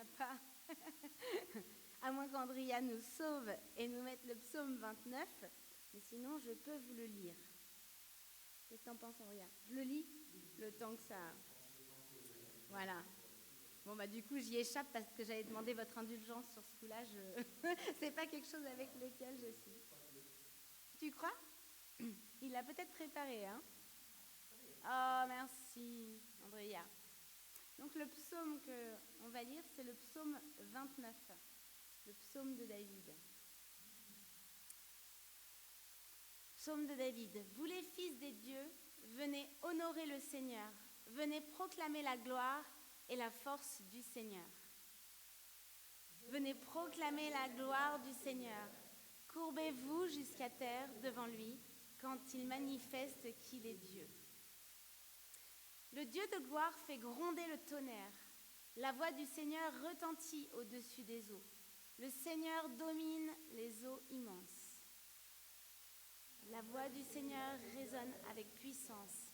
a pas. À moins qu'Andrea nous sauve et nous mette le psaume 29. Mais sinon, je peux vous le lire. Qu'est-ce que t'en penses, Andrea? Je le lis le temps que ça... Voilà. Bon, bah du coup, j'y échappe parce que j'avais demandé votre indulgence sur ce coup-là. C'est pas quelque chose avec lequel je suis. Tu crois? Il l'a peut-être préparé, hein? Oh, merci, Andrea. Donc, le psaume qu'on va lire, c'est le psaume 29, le psaume de David. Psaume de David. Vous les fils des dieux, venez honorer le Seigneur. Venez proclamer la gloire et la force du Seigneur. Venez proclamer la gloire du Seigneur. Courbez-vous jusqu'à terre devant lui quand il manifeste qu'il est Dieu. Le Dieu de gloire fait gronder le tonnerre. La voix du Seigneur retentit au-dessus des eaux. Le Seigneur domine les eaux immenses. La voix du Seigneur résonne avec puissance.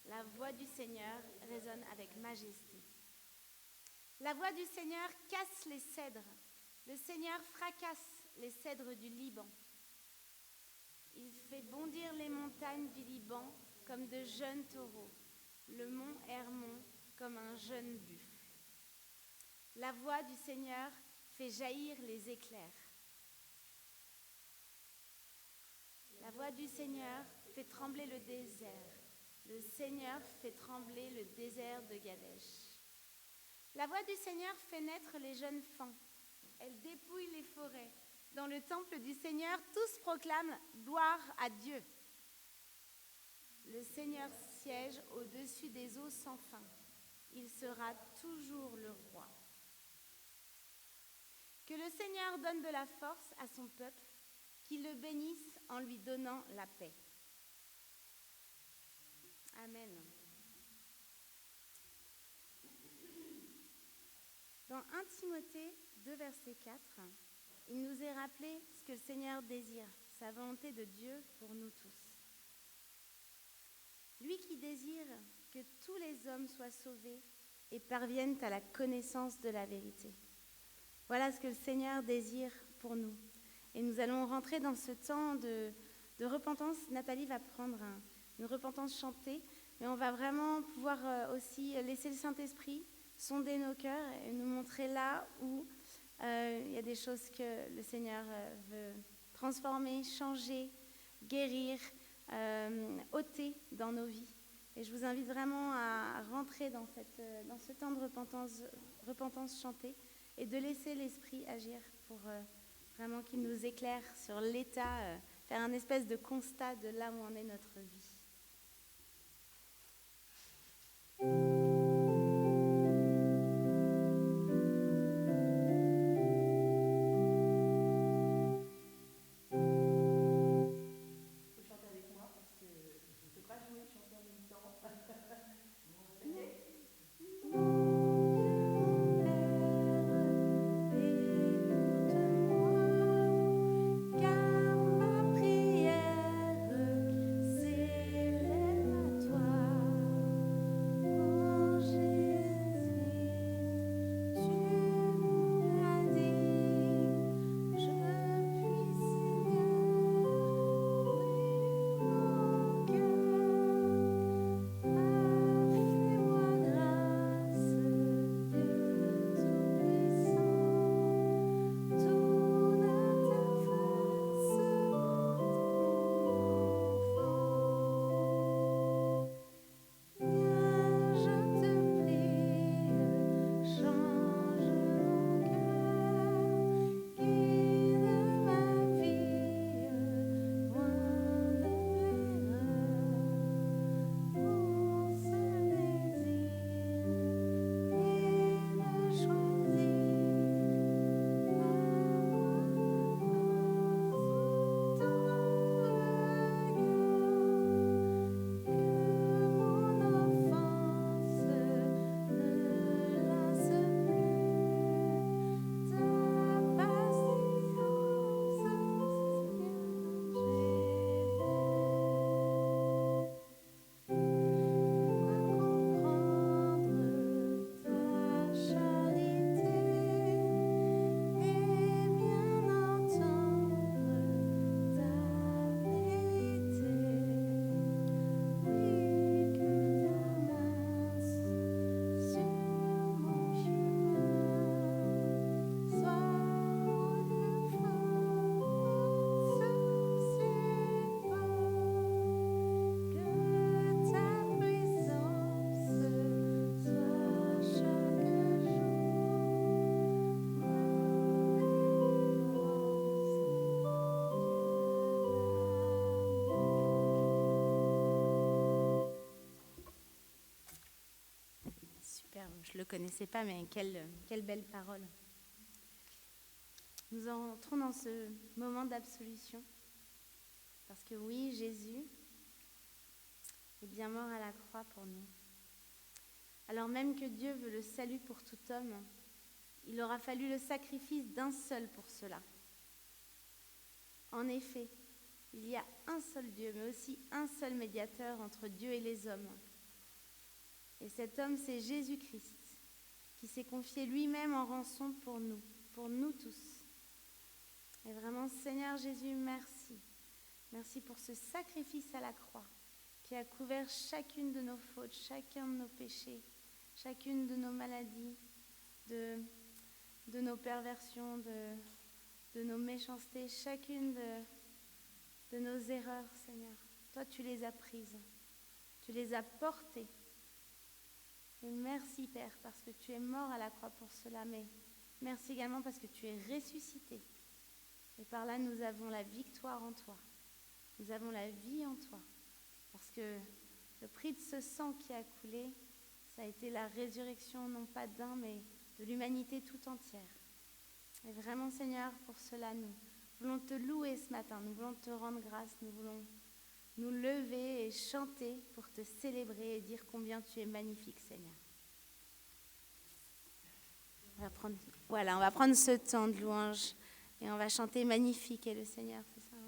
La voix du Seigneur résonne avec majesté. La voix du Seigneur casse les cèdres. Le Seigneur fracasse les cèdres du Liban. Il fait bondir les montagnes du Liban comme de jeunes taureaux, le mont Hermon comme un jeune buffle. La voix du Seigneur fait jaillir les éclairs. La voix du Seigneur fait trembler le désert. Le Seigneur fait trembler le désert de Kadesh. La voix du Seigneur fait naître les jeunes faons. Elle dépouille les forêts. Dans le temple du Seigneur, tous proclament gloire à Dieu. Le Seigneur siège au-dessus des eaux sans fin. Il sera toujours le roi. Que le Seigneur donne de la force à son peuple, qu'il le bénisse en lui donnant la paix. Amen. Dans 1 Timothée 2, verset 4, il nous est rappelé ce que le Seigneur désire, sa volonté de Dieu pour nous tous. Lui qui désire que tous les hommes soient sauvés et parviennent à la connaissance de la vérité. Voilà ce que le Seigneur désire pour nous. Et nous allons rentrer dans ce temps de repentance. Nathalie va prendre une repentance chantée, mais on va vraiment pouvoir aussi laisser le Saint-Esprit sonder nos cœurs et nous montrer là où il y a des choses que le Seigneur veut transformer, changer, guérir, ôter dans nos vies. Et je vous invite vraiment à rentrer dans ce temps de repentance chantée et de laisser l'Esprit agir pour vraiment qu'il nous éclaire sur l'état, faire un espèce de constat de là où en est notre vie. Prière s'élève à toi. je ne le connaissais pas, mais quelle belle parole. Nous entrons dans ce moment d'absolution, parce que oui, Jésus est bien mort à la croix pour nous. Alors même que Dieu veut le salut pour tout homme, il aura fallu le sacrifice d'un seul pour cela. En effet, il y a un seul Dieu, mais aussi un seul médiateur entre Dieu et les hommes. Et cet homme, c'est Jésus-Christ, qui s'est confié lui-même en rançon pour nous tous. Et vraiment, Seigneur Jésus, merci. Merci pour ce sacrifice à la croix qui a couvert chacune de nos fautes, chacun de nos péchés, chacune de nos maladies, de nos perversions, de nos méchancetés, chacune de nos erreurs, Seigneur. Toi, tu les as prises, tu les as portées. Et merci, Père, parce que tu es mort à la croix pour cela, mais merci également parce que tu es ressuscité. Et par là, nous avons la victoire en toi. Nous avons la vie en toi. Parce que le prix de ce sang qui a coulé, ça a été la résurrection, non pas d'un, mais de l'humanité tout entière. Et vraiment, Seigneur, pour cela, nous voulons te louer ce matin. Nous voulons te rendre grâce. Nous voulons nous lever et chanter pour te célébrer et dire combien tu es magnifique, Seigneur. On va prendre ce temps de louange et on va chanter magnifique est le Seigneur, c'est ça, hein?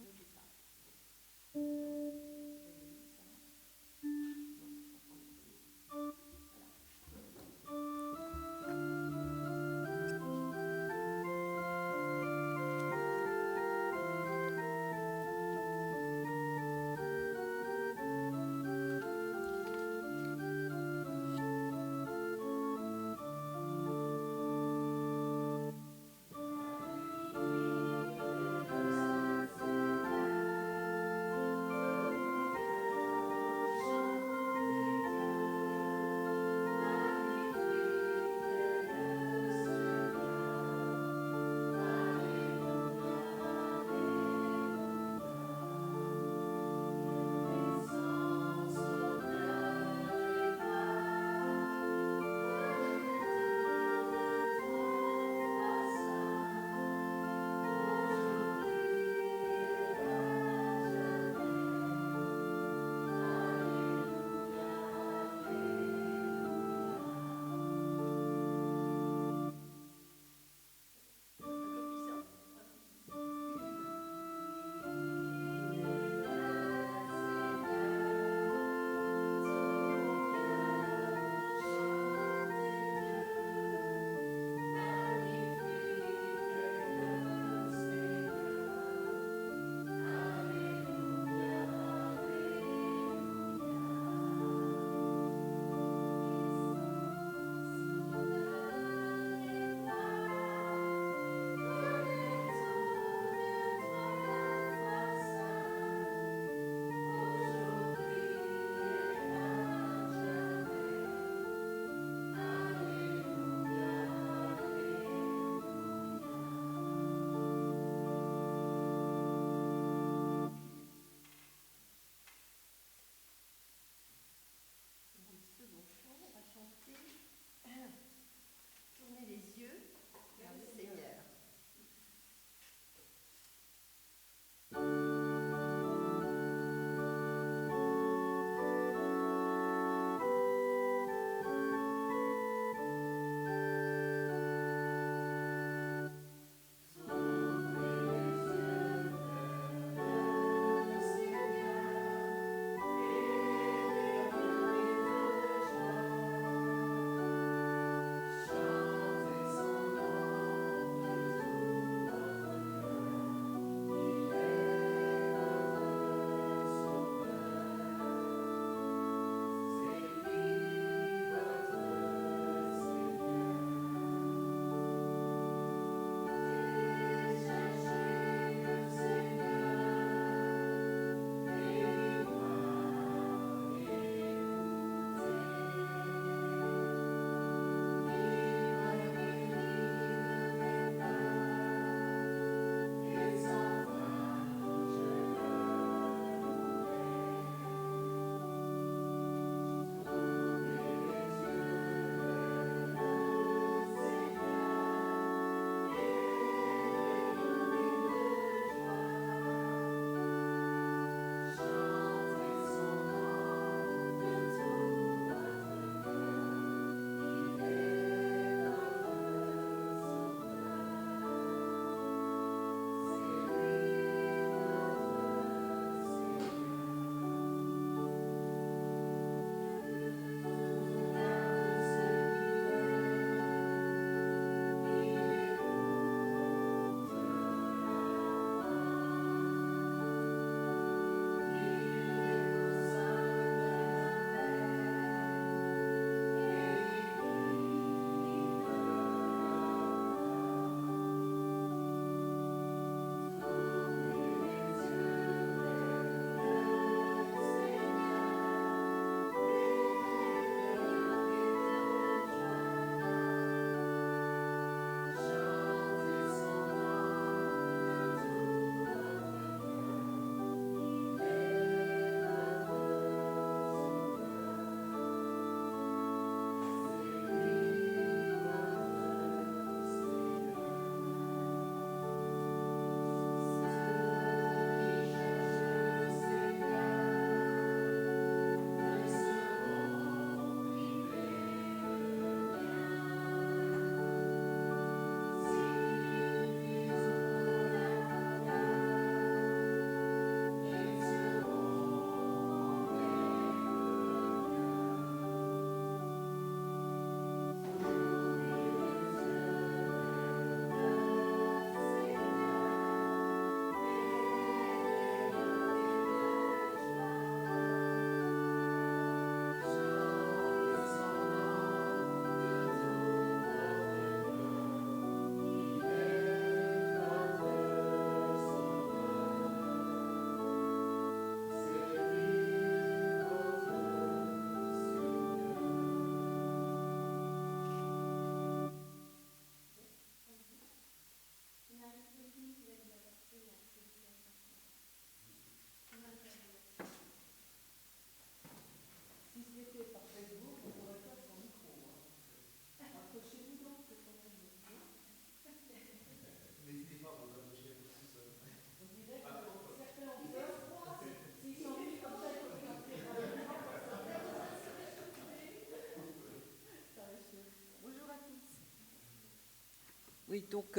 Oui, donc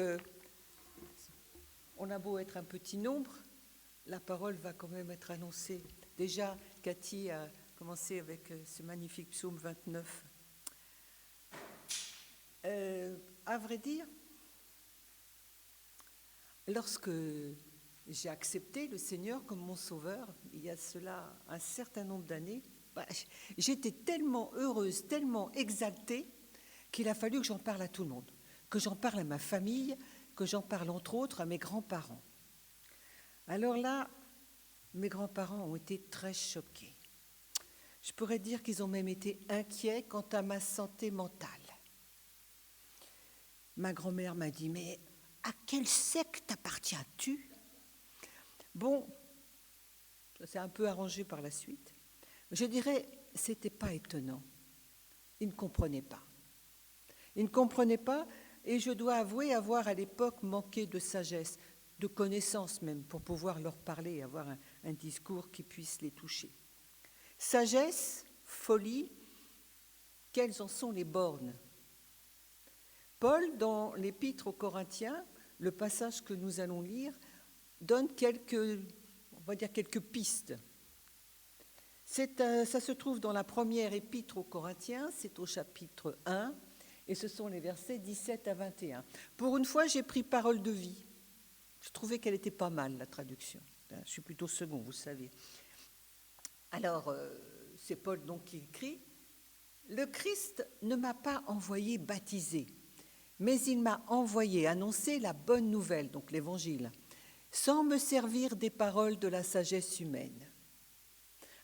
on a beau être un petit nombre, la parole va quand même être annoncée. Déjà, Cathy a commencé avec ce magnifique psaume 29. À vrai dire, lorsque j'ai accepté le Seigneur comme mon sauveur, il y a cela un certain nombre d'années, j'étais tellement heureuse, tellement exaltée, qu'il a fallu que j'en parle à tout le monde, que j'en parle à ma famille, que j'en parle entre autres à mes grands-parents. Alors là, mes grands-parents ont été très choqués. Je pourrais dire qu'ils ont même été inquiets quant à ma santé mentale. Ma grand-mère m'a dit « Mais à quelle secte appartiens-tu » Bon, ça s'est un peu arrangé par la suite. Je dirais, c'était pas étonnant. Ils ne comprenaient pas. Ils ne comprenaient pas, et je dois avouer avoir à l'époque manqué de sagesse, de connaissance même, pour pouvoir leur parler et avoir un discours qui puisse les toucher. Sagesse, folie, quelles en sont les bornes ? Paul, dans l'Épître aux Corinthiens, le passage que nous allons lire, donne quelques pistes. Ça se trouve dans la première Épître aux Corinthiens, c'est au chapitre 1, et ce sont les versets 17 à 21. Pour une fois, j'ai pris Parole de vie. Je trouvais qu'elle était pas mal, la traduction. Je suis plutôt second, vous savez. Alors, c'est Paul donc qui écrit « Le Christ ne m'a pas envoyé baptiser, mais il m'a envoyé annoncer la bonne nouvelle, donc l'Évangile, sans me servir des paroles de la sagesse humaine.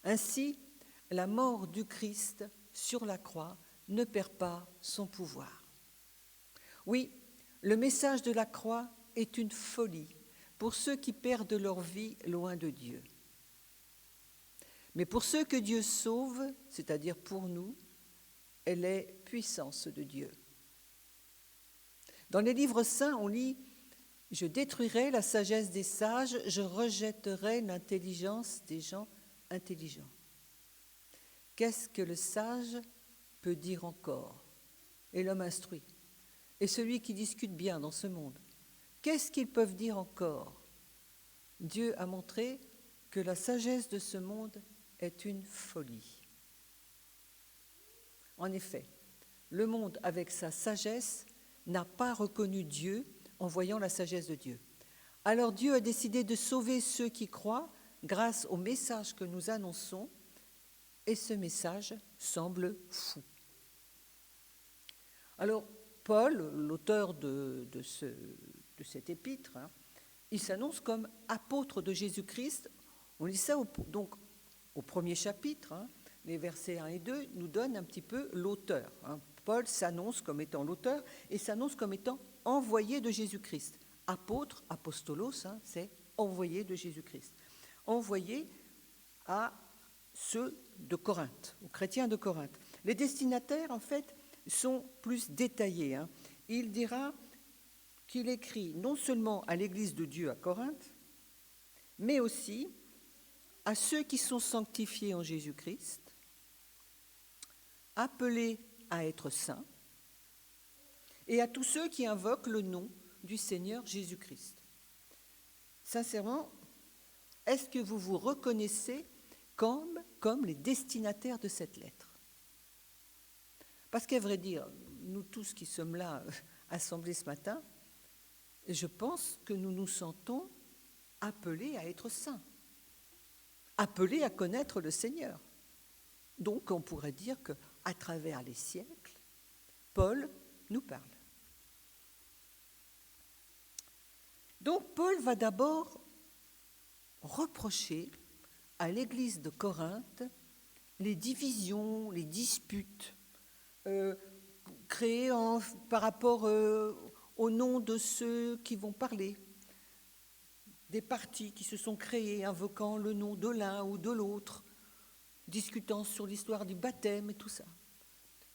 Ainsi, la mort du Christ sur la croix ne perd pas son pouvoir. Oui, le message de la croix est une folie pour ceux qui perdent leur vie loin de Dieu. Mais pour ceux que Dieu sauve, c'est-à-dire pour nous, elle est puissance de Dieu. Dans les livres saints, on lit « Je détruirai la sagesse des sages, je rejetterai l'intelligence des gens intelligents. » Qu'est-ce que le sage peut dire encore ? Et l'homme instruit, et celui qui discute bien dans ce monde, qu'est-ce qu'ils peuvent dire encore ? Dieu a montré que la sagesse de ce monde est une folie. En effet, le monde, avec sa sagesse, n'a pas reconnu Dieu en voyant la sagesse de Dieu. Alors Dieu a décidé de sauver ceux qui croient grâce au message que nous annonçons, et ce message semble fou. Alors, Paul, l'auteur de cet épître, il s'annonce comme apôtre de Jésus-Christ. On lit ça donc au premier chapitre, les versets 1 et 2 nous donnent un petit peu l'auteur. Paul s'annonce comme étant l'auteur et s'annonce comme étant envoyé de Jésus-Christ. Apôtre, apostolos, c'est envoyé de Jésus-Christ. Envoyé à ceux de Corinthe, aux chrétiens de Corinthe. Les destinataires, en fait, sont plus détaillés. Il dira qu'il écrit non seulement à l'Église de Dieu à Corinthe, mais aussi à ceux qui sont sanctifiés en Jésus-Christ, appelés à être saints, et à tous ceux qui invoquent le nom du Seigneur Jésus-Christ. Sincèrement, est-ce que vous vous reconnaissez comme les destinataires de cette lettre ? Parce qu'à vrai dire, nous tous qui sommes là, assemblés ce matin, je pense que nous nous sentons appelés à être saints, appelés à connaître le Seigneur. Donc on pourrait dire qu'à travers les siècles, Paul nous parle. Donc Paul va d'abord reprocher à l'Église de Corinthe les divisions, les disputes créées par rapport au nom de ceux qui vont parler, des partis qui se sont créés invoquant le nom de l'un ou de l'autre, discutant sur l'histoire du baptême et tout ça.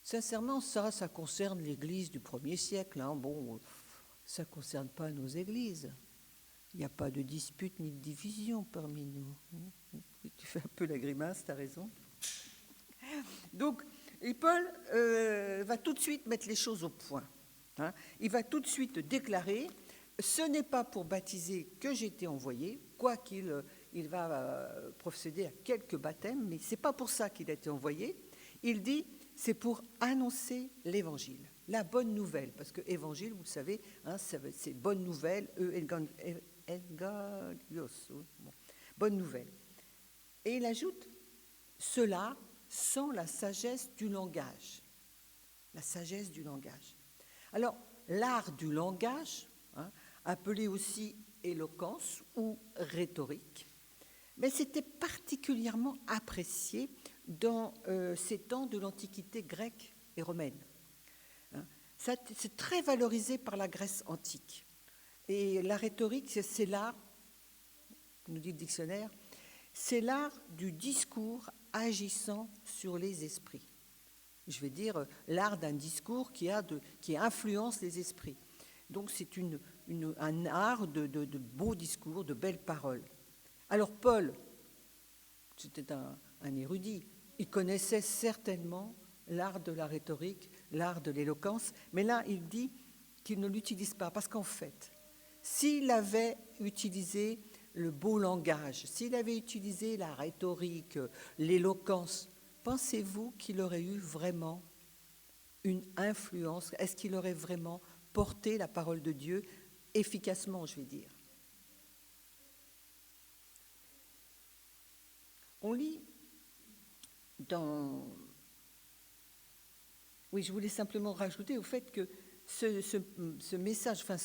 Sincèrement, ça concerne l'Église du 1er siècle. Bon, ça ne concerne pas nos églises. Il n'y a pas de dispute ni de division parmi nous. Tu fais un peu la grimace, tu as raison. Donc, et Paul va tout de suite mettre les choses au point. hein. Il va tout de suite déclarer « Ce n'est pas pour baptiser que j'ai été envoyé », quoiqu'il il va procéder à quelques baptêmes, mais ce n'est pas pour ça qu'il a été envoyé. Il dit « C'est pour annoncer l'évangile ». La bonne nouvelle, parce que évangile, vous savez, hein, c'est bonne nouvelle, bonne nouvelle. Et il ajoute cela sans la sagesse du langage. La sagesse du langage. Alors, l'art du langage, hein, appelé aussi éloquence ou rhétorique, mais c'était particulièrement apprécié dans ces temps de l'Antiquité grecque et romaine. C'est très valorisé par la Grèce antique. Et la rhétorique, c'est l'art, nous dit le dictionnaire, c'est l'art du discours agissant sur les esprits. Je vais dire l'art d'un discours qui influence les esprits. Donc c'est un art de beaux discours, de belles paroles. Alors Paul, c'était un érudit, il connaissait certainement l'art de la rhétorique, l'art de l'éloquence, mais là, il dit qu'il ne l'utilise pas, parce qu'en fait, s'il avait utilisé le beau langage, s'il avait utilisé la rhétorique, l'éloquence, pensez-vous qu'il aurait eu vraiment une influence? Est-ce qu'il aurait vraiment porté la parole de Dieu efficacement, je vais dire? On lit dans... Oui, je voulais simplement rajouter au fait que ce message, enfin,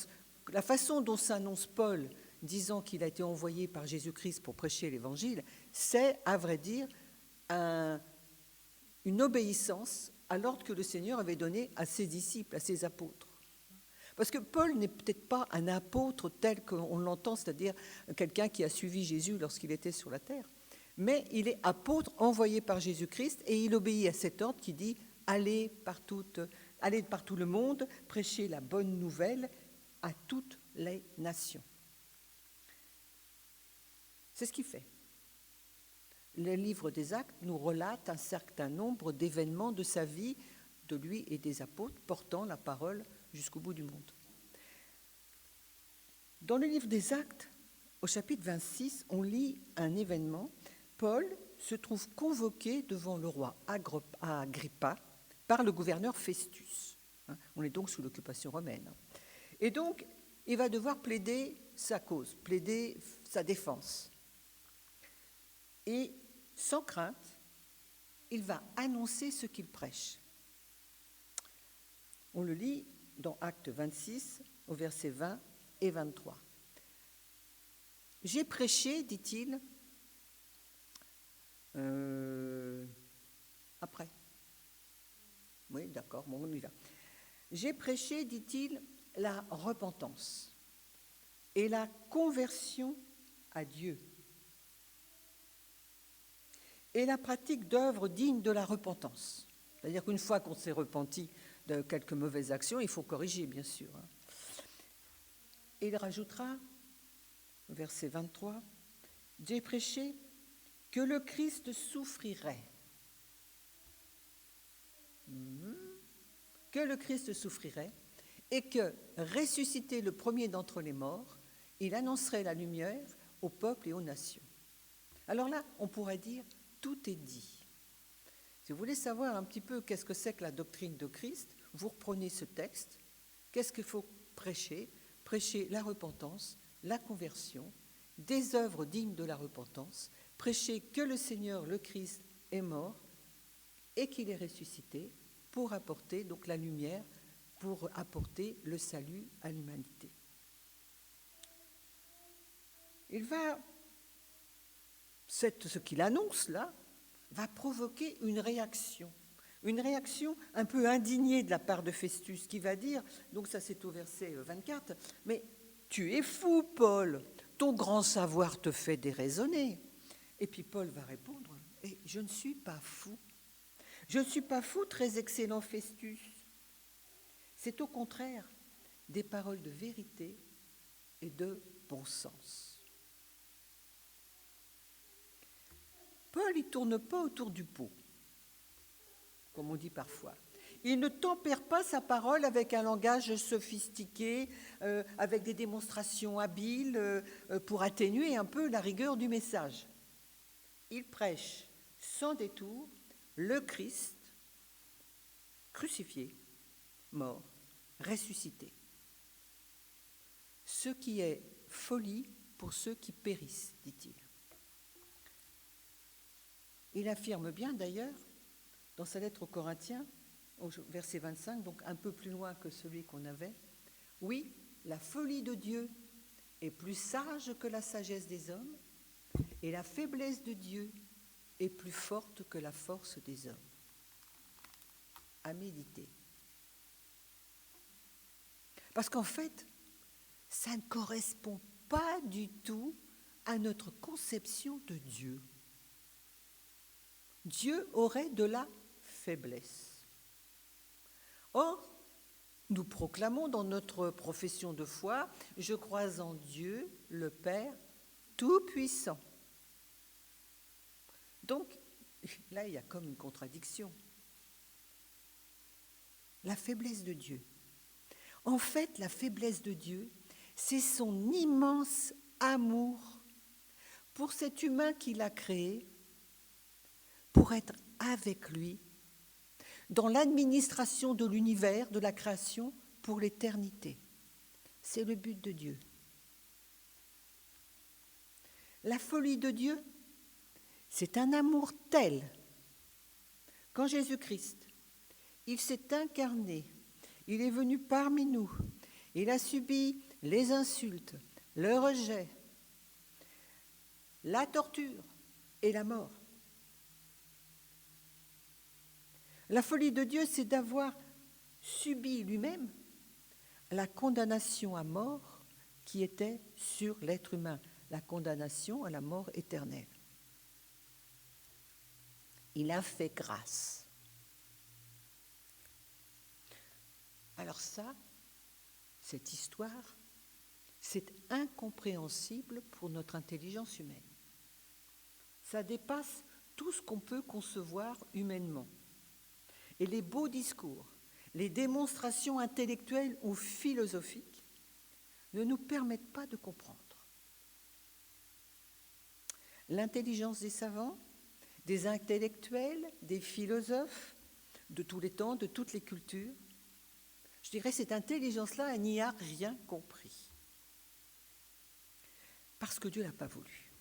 la façon dont s'annonce Paul, disant qu'il a été envoyé par Jésus-Christ pour prêcher l'Évangile, c'est, à vrai dire, une obéissance à l'ordre que le Seigneur avait donné à ses disciples, à ses apôtres. Parce que Paul n'est peut-être pas un apôtre tel qu'on l'entend, c'est-à-dire quelqu'un qui a suivi Jésus lorsqu'il était sur la terre, mais il est apôtre envoyé par Jésus-Christ et il obéit à cet ordre qui dit « Allez par tout le monde, prêchez la bonne nouvelle à toutes les nations ». C'est ce qu'il fait. Le livre des Actes nous relate un certain nombre d'événements de sa vie, de lui et des apôtres, portant la parole jusqu'au bout du monde. Dans le livre des Actes, au chapitre 26, on lit un événement. Paul se trouve convoqué devant le roi Agrippa par le gouverneur Festus. On est donc sous l'occupation romaine. Et donc, il va devoir plaider sa cause, plaider sa défense. Et sans crainte, il va annoncer ce qu'il prêche. On le lit dans Actes 26, au verset 20 et 23. « J'ai prêché, dit-il, après. Oui, d'accord, bon, on y va. J'ai prêché, dit-il, la repentance et la conversion à Dieu et la pratique d'œuvres dignes de la repentance. C'est-à-dire qu'une fois qu'on s'est repenti de quelques mauvaises actions, il faut corriger, bien sûr. Et il rajoutera, verset 23, « J'ai prêché que le Christ souffrirait. » Que le Christ souffrirait et que, ressuscité le premier d'entre les morts, il annoncerait la lumière au peuple et aux nations. Alors là, on pourrait dire, tout est dit. Si vous voulez savoir un petit peu qu'est-ce que c'est que la doctrine de Christ, vous reprenez ce texte. Qu'est-ce qu'il faut prêcher? Prêcher la repentance, la conversion, des œuvres dignes de la repentance, prêcher que le Seigneur, le Christ, est mort et qu'il est ressuscité pour apporter donc la lumière, pour apporter le salut à l'humanité. Ce qu'il annonce là, va provoquer une réaction un peu indignée de la part de Festus, qui va dire, donc ça c'est au verset 24, « Mais tu es fou, Paul, ton grand savoir te fait déraisonner. » Et puis Paul va répondre, « Je ne suis pas fou. Je ne suis pas fou, très excellent Festus. C'est au contraire des paroles de vérité et de bon sens. » Paul, il ne tourne pas autour du pot, comme on dit parfois. Il ne tempère pas sa parole avec un langage sophistiqué, avec des démonstrations habiles pour atténuer un peu la rigueur du message. Il prêche sans détour le Christ crucifié, mort, ressuscité. Ce qui est folie pour ceux qui périssent, dit-il. Il affirme bien d'ailleurs, dans sa lettre aux Corinthiens, au verset 25, donc un peu plus loin que celui qu'on avait, « Oui, la folie de Dieu est plus sage que la sagesse des hommes, et la faiblesse de Dieu est plus forte que la force des hommes. » À méditer. Parce qu'en fait, ça ne correspond pas du tout à notre conception de Dieu. Dieu aurait de la faiblesse. Or, nous proclamons dans notre profession de foi « Je crois en Dieu, le Père Tout-Puissant ». Donc, là, il y a comme une contradiction. La faiblesse de Dieu. En fait, la faiblesse de Dieu, c'est son immense amour pour cet humain qu'il a créé, pour être avec lui, dans l'administration de l'univers, de la création, pour l'éternité. C'est le but de Dieu. La folie de Dieu, c'est un amour tel qu'en Jésus-Christ, il s'est incarné, il est venu parmi nous, il a subi les insultes, le rejet, la torture et la mort. La folie de Dieu, c'est d'avoir subi lui-même la condamnation à mort qui était sur l'être humain, la condamnation à la mort éternelle. Il a fait grâce. Alors ça, cette histoire, c'est incompréhensible pour notre intelligence humaine. Ça dépasse tout ce qu'on peut concevoir humainement. Et les beaux discours, les démonstrations intellectuelles ou philosophiques ne nous permettent pas de comprendre. L'intelligence des savants, des intellectuels, des philosophes de tous les temps, de toutes les cultures, je dirais cette intelligence-là, elle n'y a rien compris. Parce que Dieu n'a pas voulu.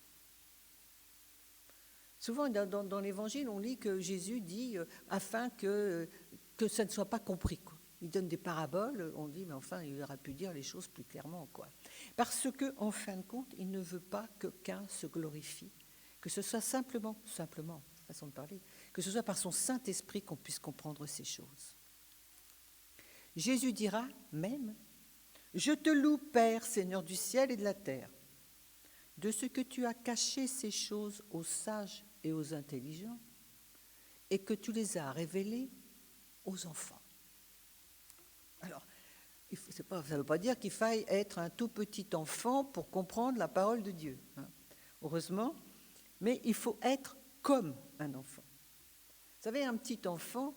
Souvent, dans l'Évangile, on lit que Jésus dit afin que ça ne soit pas compris, quoi. Il donne des paraboles, on dit, mais enfin, il aurait pu dire les choses plus clairement, quoi. Parce que, en fin de compte, il ne veut pas que qu'un se glorifie, que ce soit simplement, façon de parler, que ce soit par son Saint-Esprit qu'on puisse comprendre ces choses. Jésus dira même, « Je te loue, Père, Seigneur du ciel et de la terre, de ce que tu as caché ces choses aux sages et aux intelligents, et que tu les as révélées aux enfants. » Alors, ça ne veut pas dire qu'il faille être un tout petit enfant pour comprendre la parole de Dieu, hein, heureusement, mais il faut être comme un enfant. Vous savez, un petit enfant,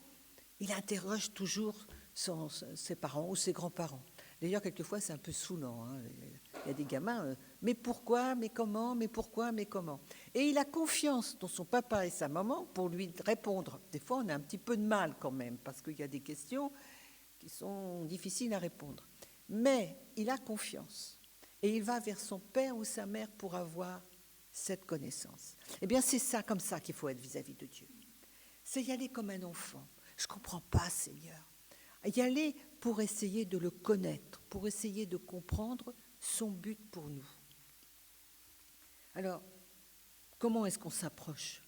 il interroge toujours ses parents ou ses grands-parents. D'ailleurs, quelquefois, c'est un peu saoulant, hein. Il y a des gamins, mais pourquoi, mais comment, mais pourquoi, mais comment. Et il a confiance dans son papa et sa maman pour lui répondre. Des fois, on a un petit peu de mal quand même, parce qu'il y a des questions qui sont difficiles à répondre. Mais il a confiance. Et il va vers son père ou sa mère pour avoir cette connaissance. Eh bien, c'est ça, comme ça qu'il faut être vis-à-vis de Dieu. C'est y aller comme un enfant. Je ne comprends pas, Seigneur. Y aller pour essayer de le connaître, pour essayer de comprendre son but pour nous. Alors, comment est-ce qu'on s'approche ?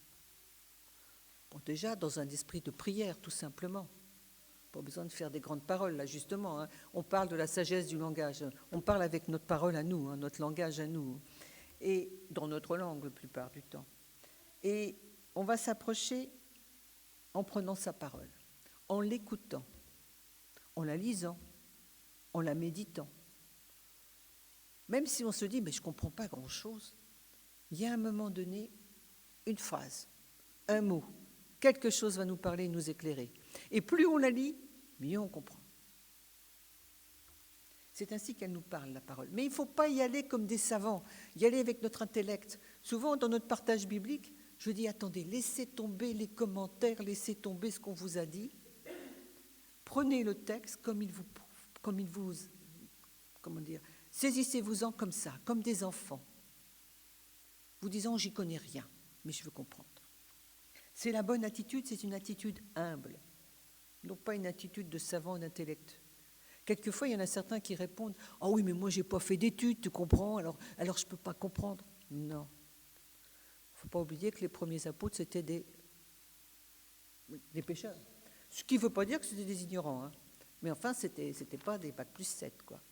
Bon, déjà, dans un esprit de prière, tout simplement. Pas besoin de faire des grandes paroles, là, justement. Hein. On parle de la sagesse du langage. On parle avec notre parole à nous, hein, notre langage à nous. Et dans notre langue, la plupart du temps. Et on va s'approcher en prenant sa parole, en l'écoutant, en la lisant, en la méditant. Même si on se dit, mais je ne comprends pas grand-chose, il y a un moment donné, une phrase, un mot, quelque chose va nous parler, nous éclairer. Et plus on la lit, mieux on comprend. C'est ainsi qu'elle nous parle, la parole. Mais il ne faut pas y aller comme des savants, y aller avec notre intellect. Souvent, dans notre partage biblique, je dis, attendez, laissez tomber les commentaires, laissez tomber ce qu'on vous a dit. Prenez le texte comme il vous comment dire, saisissez-vous-en comme ça, comme des enfants. Vous disant, j'y connais rien, mais je veux comprendre. C'est la bonne attitude, c'est une attitude humble, non pas une attitude de savant d'intellect. Quelquefois, il y en a certains qui répondent, « Ah oui, mais moi, je n'ai pas fait d'études, tu comprends, alors je ne peux pas comprendre. » Non. Il ne faut pas oublier que les premiers apôtres, c'était des pécheurs. Ce qui ne veut pas dire que c'était des ignorants, hein. Mais enfin, ce n'était pas des bac plus 7, quoi.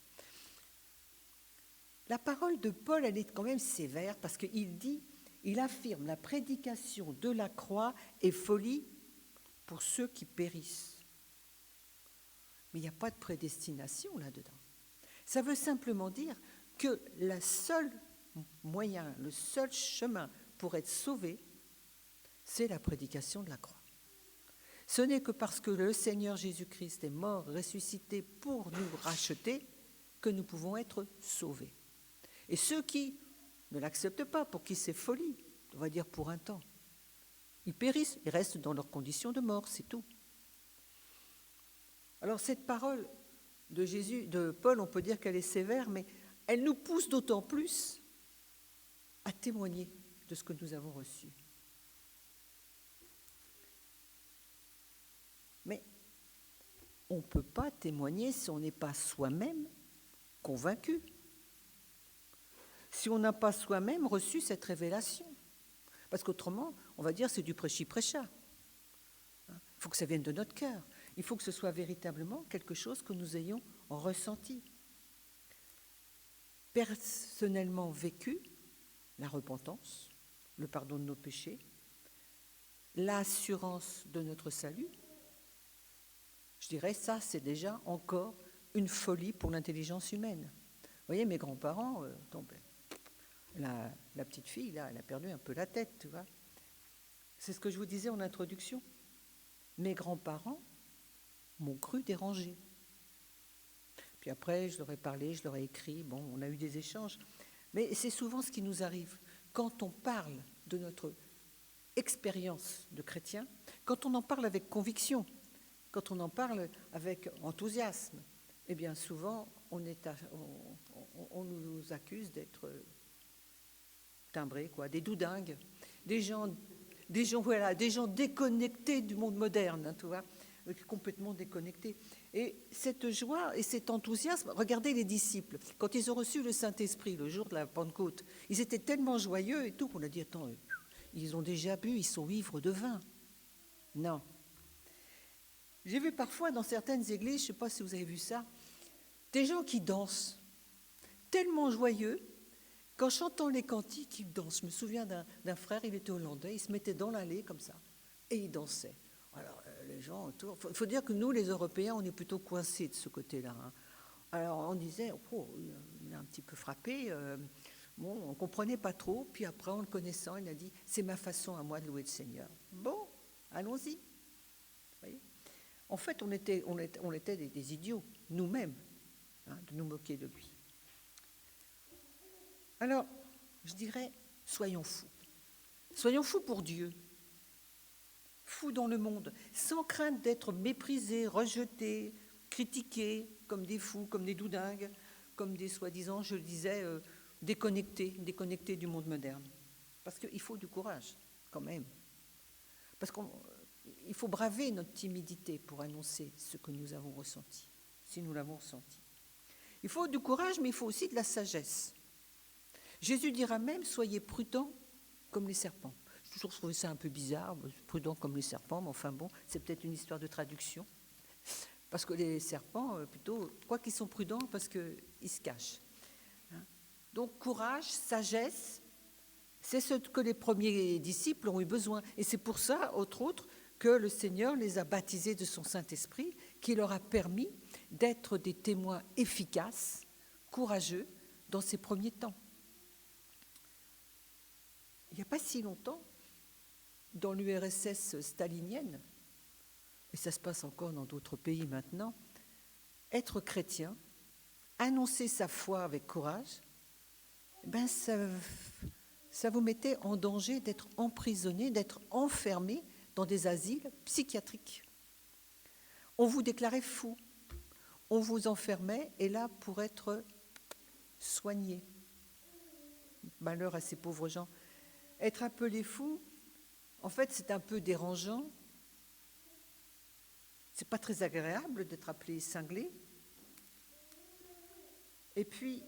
La parole de Paul, elle est quand même sévère parce il affirme la prédication de la croix est folie pour ceux qui périssent. Mais il n'y a pas de prédestination là-dedans. Ça veut simplement dire que le seul moyen, le seul chemin pour être sauvé, c'est la prédication de la croix. Ce n'est que parce que le Seigneur Jésus-Christ est mort, ressuscité pour nous racheter, que nous pouvons être sauvés. Et ceux qui ne l'acceptent pas, pour qui c'est folie, on va dire pour un temps, ils périssent, ils restent dans leurs conditions de mort, c'est tout. Alors cette parole de Paul, on peut dire qu'elle est sévère, mais elle nous pousse d'autant plus à témoigner de ce que nous avons reçu. Mais on ne peut pas témoigner si on n'est pas soi-même convaincu, si on n'a pas soi-même reçu cette révélation. Parce qu'autrement, on va dire c'est du prêchi-prêcha. Il faut que ça vienne de notre cœur. Il faut que ce soit véritablement quelque chose que nous ayons ressenti. Personnellement vécu, la repentance, le pardon de nos péchés, l'assurance de notre salut, je dirais ça, c'est déjà encore une folie pour l'intelligence humaine. Vous voyez, mes grands-parents, la petite fille, là, elle a perdu un peu la tête, tu vois. C'est ce que je vous disais en introduction. Mes grands-parents m'ont cru dérangée. Puis après, je leur ai parlé, je leur ai écrit, bon, on a eu des échanges. Mais c'est souvent ce qui nous arrive. Quand on parle de notre expérience de chrétien, quand on en parle avec conviction, quand on en parle avec enthousiasme, eh bien souvent, on nous accuse d'être timbrés, quoi, des doudingues, des gens déconnectés du monde moderne, hein, tu vois, complètement déconnectés. Et cette joie et cet enthousiasme, regardez les disciples, quand ils ont reçu le Saint-Esprit le jour de la Pentecôte, ils étaient tellement joyeux et tout qu'on a dit, attends, ils ont déjà bu, ils sont ivres de vin. Non. J'ai vu parfois dans certaines églises, je ne sais pas si vous avez vu ça, des gens qui dansent, tellement joyeux, qu'en chantant les cantiques, ils dansent. Je me souviens d'un frère, il était hollandais, il se mettait dans l'allée comme ça, et il dansait. Alors, les gens autour, il faut dire que nous, les Européens, on est plutôt coincés de ce côté-là, hein. Alors, on disait, oh, il a un petit peu frappé, bon, on ne comprenait pas trop, puis après, en le connaissant, il a dit, c'est ma façon à moi de louer le Seigneur. Bon, allons-y. Vous voyez ? En fait, on était des idiots, nous-mêmes, hein, de nous moquer de lui. Alors, je dirais, soyons fous. Soyons fous pour Dieu. Fous dans le monde, sans crainte d'être méprisés, rejetés, critiqués, comme des fous, comme des doudingues, comme des soi-disant, je le disais, déconnectés du monde moderne. Parce qu'il faut du courage, quand même. Parce qu'il faut braver notre timidité pour annoncer ce que nous avons ressenti, si nous l'avons ressenti. Il faut du courage, mais il faut aussi de la sagesse. Jésus dira même, soyez prudents comme les serpents. J'ai toujours trouvé ça un peu bizarre, prudents comme les serpents, mais enfin bon, c'est peut-être une histoire de traduction. Parce que les serpents, plutôt, quoi qu'ils sont prudents, parce qu'ils se cachent. Donc courage, sagesse, c'est ce que les premiers disciples ont eu besoin. Et c'est pour ça, entre autres, que le Seigneur les a baptisés de son Saint-Esprit, qui leur a permis d'être des témoins efficaces, courageux, dans ces premiers temps. Il n'y a pas si longtemps, dans l'URSS stalinienne, et ça se passe encore dans d'autres pays maintenant, être chrétien, annoncer sa foi avec courage, ben ça vous mettait en danger d'être emprisonné, d'être enfermé dans des asiles psychiatriques. On vous déclarait fou, on vous enfermait, et là, pour être soigné. Malheur à ces pauvres gens. Être appelé fou, en fait, c'est un peu dérangeant. C'est pas très agréable d'être appelé cinglé. Et puis,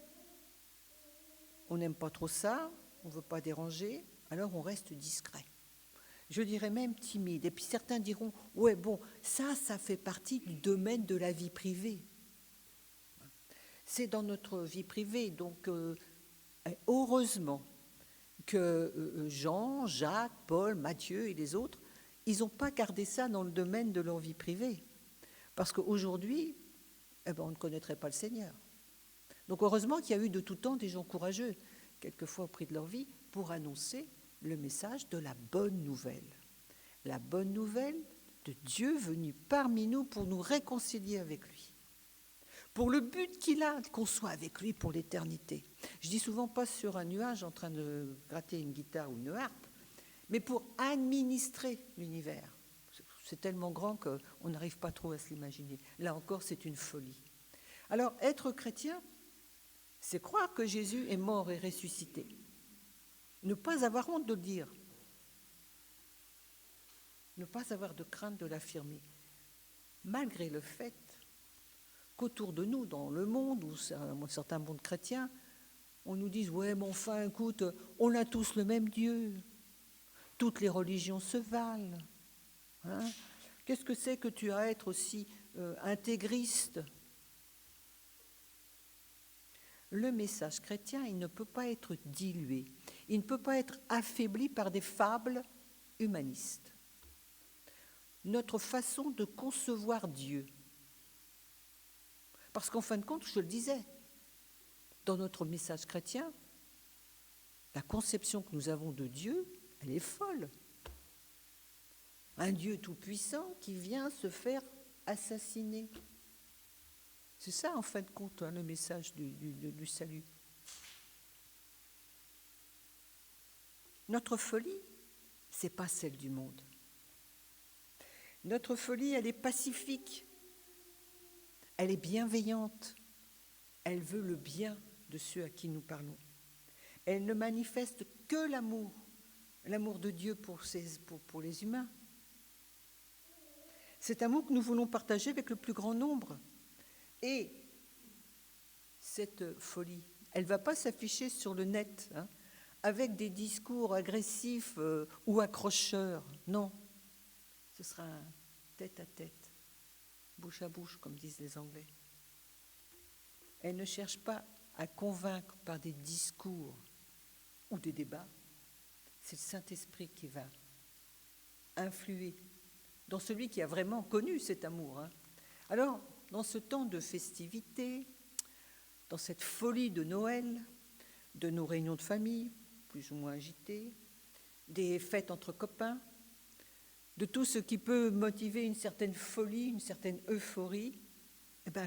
on n'aime pas trop ça, on ne veut pas déranger, alors on reste discret. Je dirais même timide. Et puis certains diront, ouais, bon, ça fait partie du domaine de la vie privée. C'est dans notre vie privée, donc heureusement que Jean, Jacques, Paul, Matthieu et les autres, ils n'ont pas gardé ça dans le domaine de leur vie privée. Parce qu'aujourd'hui, on ne connaîtrait pas le Seigneur. Donc heureusement qu'il y a eu de tout temps des gens courageux, quelquefois au prix de leur vie, pour annoncer le message de la bonne nouvelle. La bonne nouvelle de Dieu venu parmi nous pour nous réconcilier avec lui. Pour le but qu'il a, qu'on soit avec lui pour l'éternité. Je dis souvent pas sur un nuage en train de gratter une guitare ou une harpe, mais pour administrer l'univers. C'est tellement grand qu'on n'arrive pas trop à se l'imaginer. Là encore, c'est une folie. Alors, être chrétien, c'est croire que Jésus est mort et ressuscité. Ne pas avoir honte de le dire. Ne pas avoir de crainte de l'affirmer. Malgré le fait qu'autour de nous, dans le monde, ou certains mondes chrétiens, on nous dise « Ouais, mais enfin, écoute, on a tous le même Dieu. Toutes les religions se valent. Hein? Qu'est-ce que c'est que tu as à être aussi intégriste ?» Le message chrétien, il ne peut pas être dilué. Il ne peut pas être affaibli par des fables humanistes. Notre façon de concevoir Dieu. Parce qu'en fin de compte, je le disais, dans notre message chrétien, la conception que nous avons de Dieu, elle est folle. Un Dieu tout-puissant qui vient se faire assassiner. C'est ça, en fin de compte, le message du salut. Notre folie, ce n'est pas celle du monde. Notre folie, elle est pacifique, elle est bienveillante, elle veut le bien de ceux à qui nous parlons. Elle ne manifeste que l'amour de Dieu pour les humains. Cet amour que nous voulons partager avec le plus grand nombre. Et cette folie, elle ne va pas s'afficher sur le net, avec des discours agressifs ou accrocheurs. Non, ce sera un tête-à-tête, bouche à bouche, comme disent les Anglais. Elle ne cherche pas à convaincre par des discours ou des débats. C'est le Saint-Esprit qui va influer dans celui qui a vraiment connu cet amour. Alors, dans ce temps de festivité, dans cette folie de Noël, de nos réunions de famille, plus ou moins agitées, des fêtes entre copains, de tout ce qui peut motiver une certaine folie, une certaine euphorie,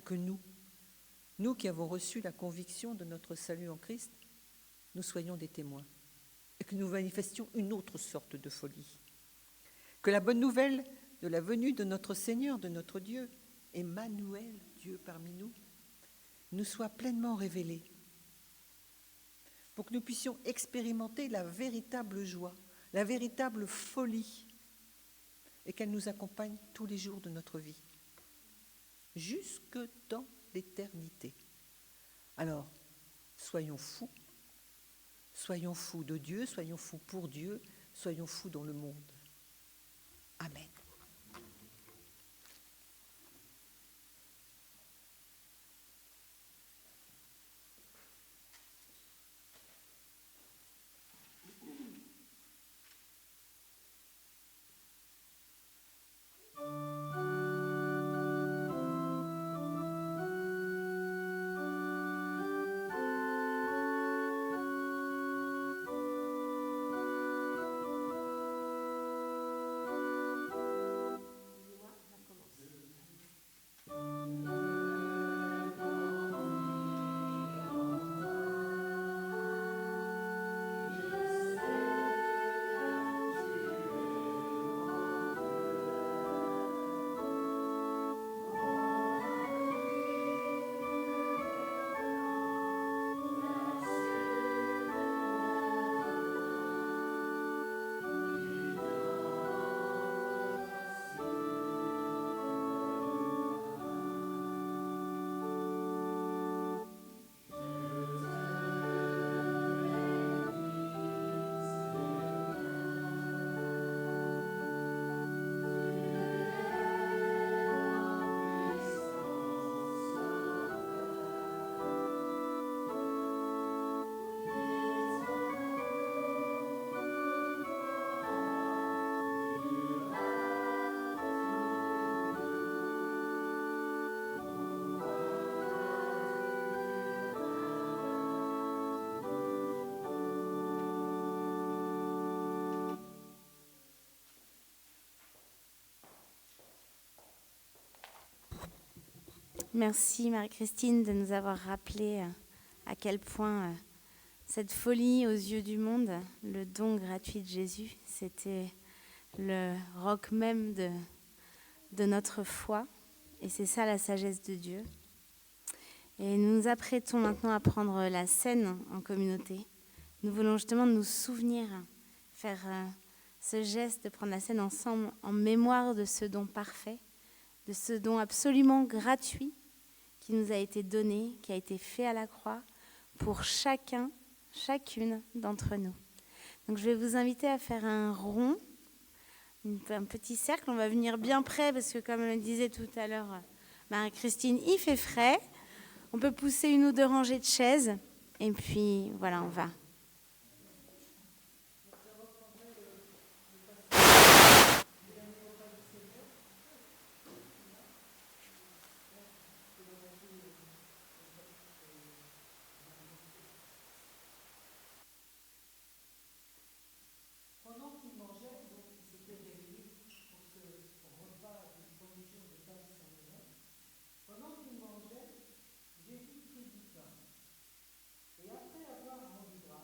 que nous qui avons reçu la conviction de notre salut en Christ, nous soyons des témoins et que nous manifestions une autre sorte de folie. Que la bonne nouvelle de la venue de notre Seigneur, de notre Dieu, Emmanuel, Dieu parmi nous, nous soit pleinement révélée pour que nous puissions expérimenter la véritable joie, la véritable folie et qu'elle nous accompagne tous les jours de notre vie, jusque dans l'éternité. Alors, soyons fous de Dieu, soyons fous pour Dieu, soyons fous dans le monde. Amen. Merci Marie-Christine de nous avoir rappelé à quel point cette folie aux yeux du monde, le don gratuit de Jésus, c'était le roc même de notre foi. Et c'est ça la sagesse de Dieu. Et nous nous apprêtons maintenant à prendre la scène en communauté. Nous voulons justement nous souvenir, faire ce geste de prendre la scène ensemble en mémoire de ce don parfait, de ce don absolument gratuit qui nous a été donné, qui a été fait à la croix pour chacune d'entre nous. Donc je vais vous inviter à faire un rond, un petit cercle. On va venir bien près parce que comme le disait tout à l'heure Marie-Christine, il fait frais. On peut pousser une ou deux rangées de chaises et puis voilà, on va. Pendant qu'il mangeait, Jésus prit du pain. Et après avoir rendu grâce,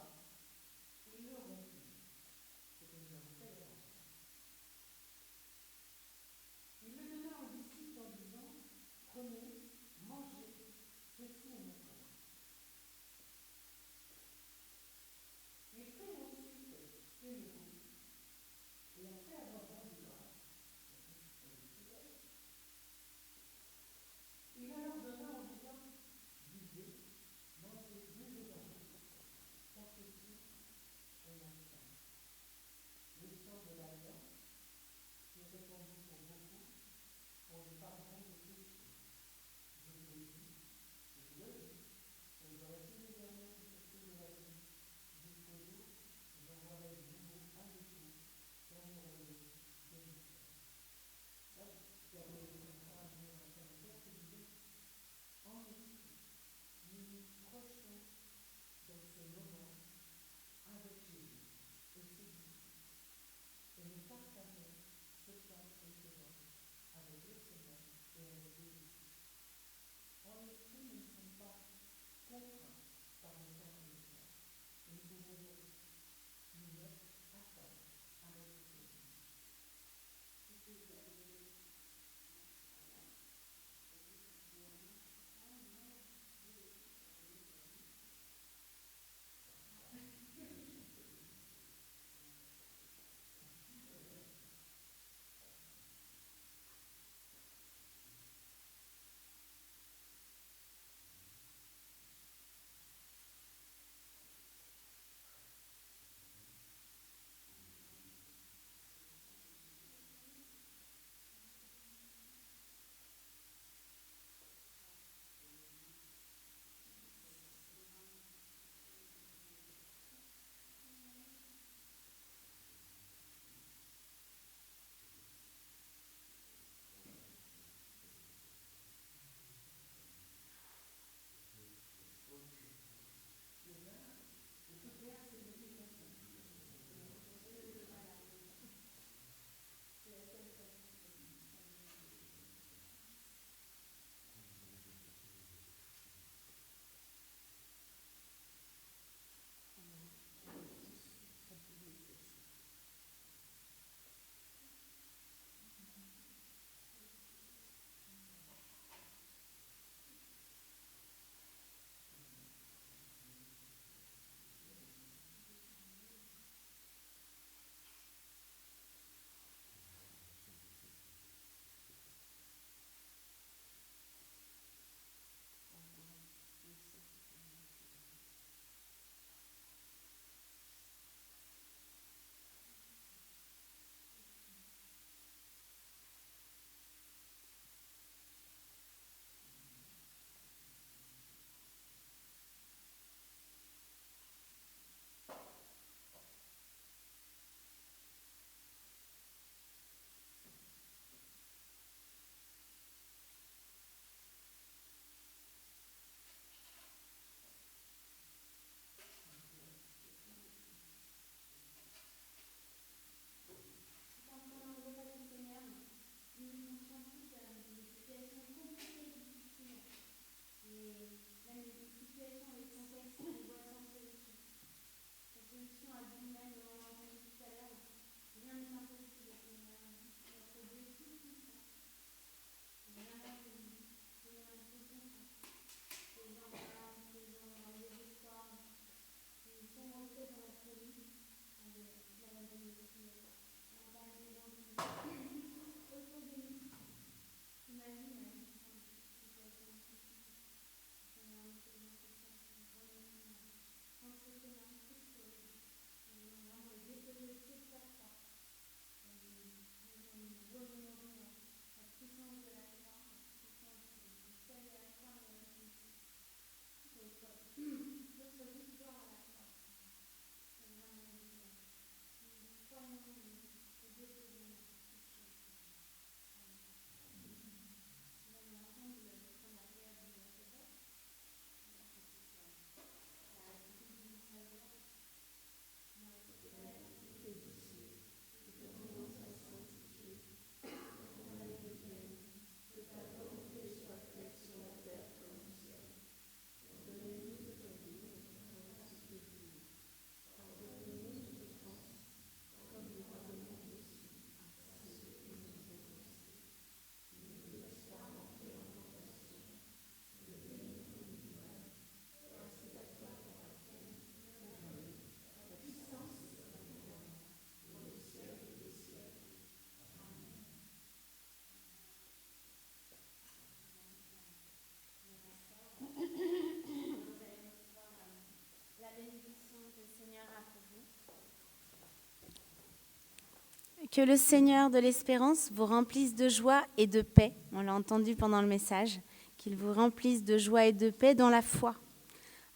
Que le Seigneur de l'espérance vous remplisse de joie et de paix. On l'a entendu pendant le message. Qu'il vous remplisse de joie et de paix dans la foi,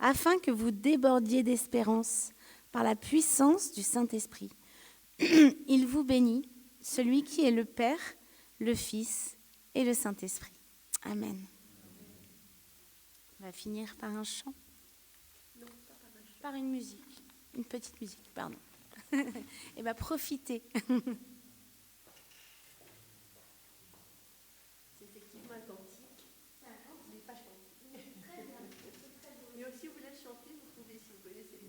afin que vous débordiez d'espérance par la puissance du Saint-Esprit. Il vous bénit, celui qui est le Père, le Fils et le Saint-Esprit. Amen. On va finir par un chant. Non, pas par un chant. Par une musique. Une petite musique, pardon. Et bien, profitez. C'est effectivement un cantique. C'est un cantique, mais pas chanté. Très bien. Mais si vous voulez le chanter, vous pouvez, si vous connaissez.